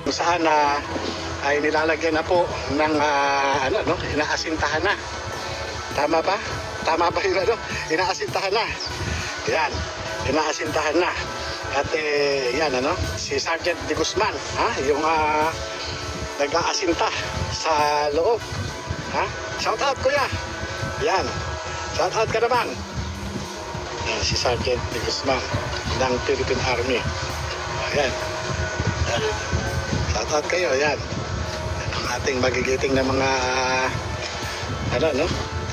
kung saan ay nilalagyan na po ng inaasintahan na. Tama ba? Tama ba yung inaasintahan na? Yan, inaasintahan na. At yan si Sergeant De Guzman, yung nag-aasinta sa loob. Shout out kuya. Yan. Shout out ka naman. Yan, si Sergeant De Guzman ng Philippine Army. Ayan. Shout out kayo. Yan. Yan ang ating magigiting na mga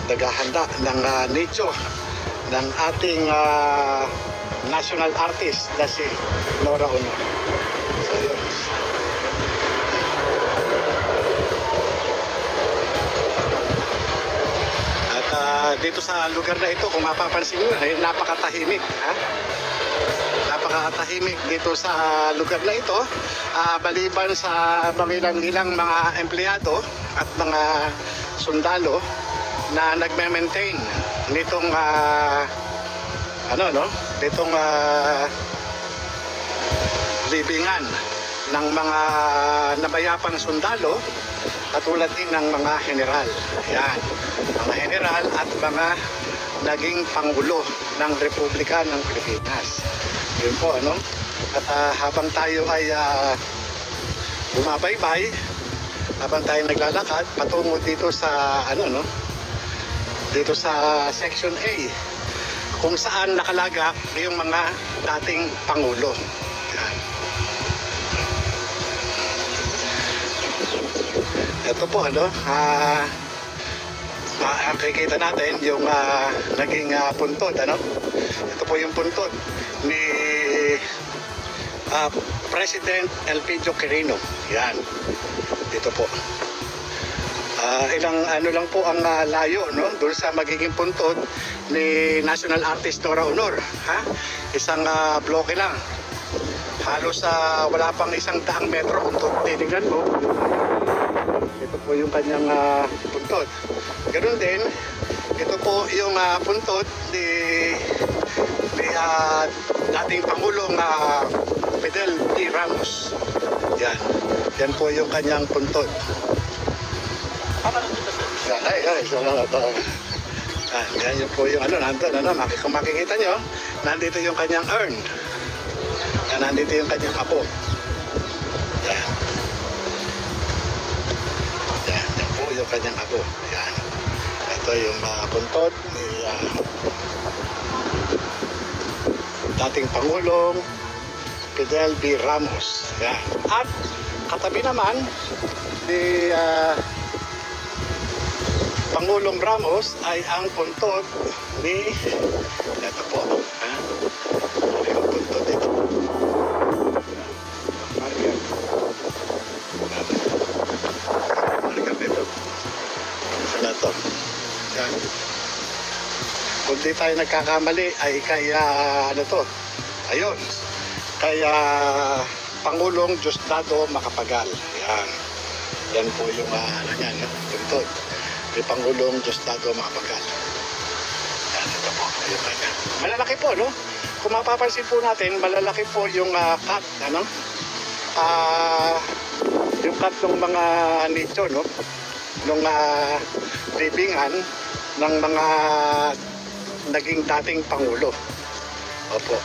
naghahanda ng nicho ng ating national artist na si Nora Honor. So yun. Dito sa lugar na ito, kung mapapansin nyo, ay napakatahimik. Napakatahimik dito sa lugar na ito. Maliban sa ilang mga empleyado at mga sundalo na nagme-maintain nitong libingan ng mga nabayapang sundalo, katulad din ng mga general. Yan, mga general at mga naging pangulo ng Republika ng Pilipinas. Yun po, At habang tayo ay bumabaybay, habang tayo naglalakad patungo dito sa dito sa Section A, kung saan nakalaga yung mga dating pangulo. Yan. Ito po makikita natin yung naging puntod. Ito po yung puntod ni President Elpidio Quirino. Yan. Dito po. Ilang lang po ang layo doon sa magiging puntod ni National Artist Nora Honor. Isang bloke lang. Halos wala pang 100 metro kung titignan mo. Ito po yung kanyang puntod. Ganoon din, ito po yung puntod ni dating Pangulong Fidel P. Ramos. Yan. Yan po yung kanyang puntod. Yan yun po yung kung makikita nyo, nandito yung kanyang urn. Yan, nandito yung kanyang apo. Yan. Yan po yung kanyang apo. Yan. Ito yung puntod ni dating Pangulong Fidel B. Ramos. Yan. At katabi naman ni Pangulong Ramos ay ang puntod ni ito po. Ano yung puntod dito? Marga dito. Saan ito? Yan. Kung di tayo nagkakamali ay kaya ayun, kaya Pangulong Diosdado Macapagal. Yan. Yan po yung puntod ni Pangulong Diosdado Macapagal. Yan, ito po. Ayun, malalaki po, Kung mapapansin po natin, malalaki po yung cut, yung cut ng mga nicho, nung libingan ng mga naging dating Pangulo. Opo.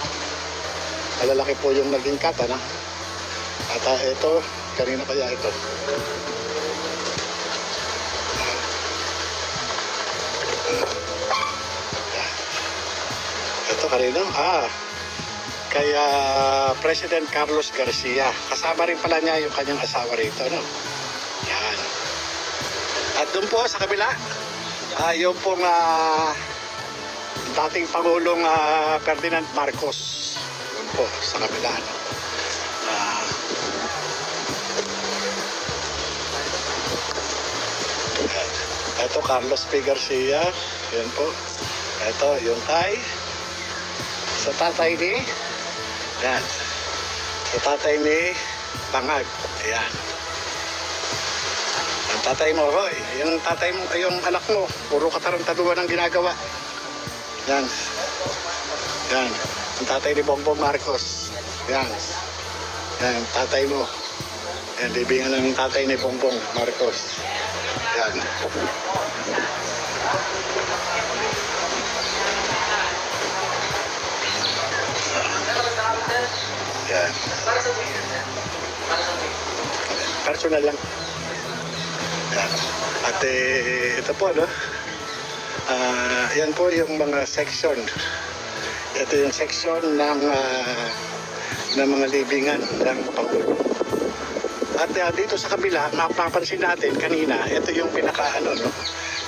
Malalaki po yung naging cut, At ito, kanina kaya ito? Ito kanina? Kaya President Carlos Garcia. Kasama rin pala niya yung kanyang asawa rito, Yan. At doon po sa kabila, yung pong dating Pangulong Ferdinand Marcos. Doon po sa kabila, ito Carlos P. Garcia. Yan po. Ito yung sa tatay ni yan. Sa tatay ni Bangag. Ayan. Ang tatay mo, hoy. Yung tatay mo, yung anak mo, puro katarantaduhan ang ginagawa. Yan. Yan. Ang tatay ni Bongbong Marcos. Yan. Yan. Tatay mo. Yan, libingan ng tatay ni Bongbong Marcos. Yan. Yan. Personal lang. Yan. At ito po, no? Yan po yung mga section. Ito yung section ng mga libingan ng Pangulo. At dito sa kabila, mapapansin natin kanina, ito yung pinaka-ano, no?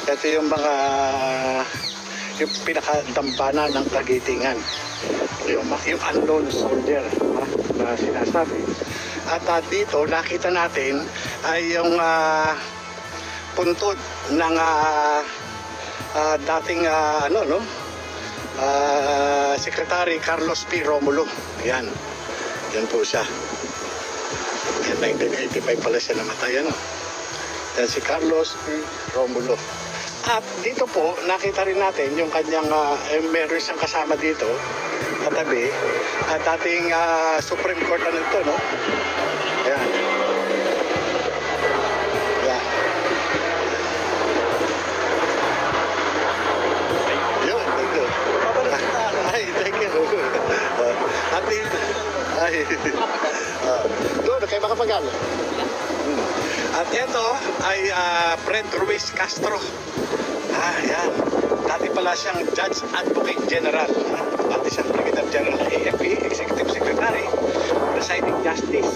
Ito yung pinaka-dambana ng Tagitingan. Yung unknown soldier na sinasabi. At dito, nakita natin ay yung puntod ng dating Secretary Carlos P. Romulo. Yan. Yan po siya. Yan, 1985 pala siya namatay. Yan si Carlos P. Romulo. At dito po, nakita rin natin yung kanyang, meron siyang kasama dito, katabi, dating Supreme Court ito, no? Yan. Yan. Yun, dito. Ay, thank you. At dito, doon, kayo makapagal. At ito ay Fred Ruiz Castro. Yan. Dati pala siyang Judge Advocate General. Dati siyang Brigadier General ng AFP, Executive Secretary, Presiding Justice.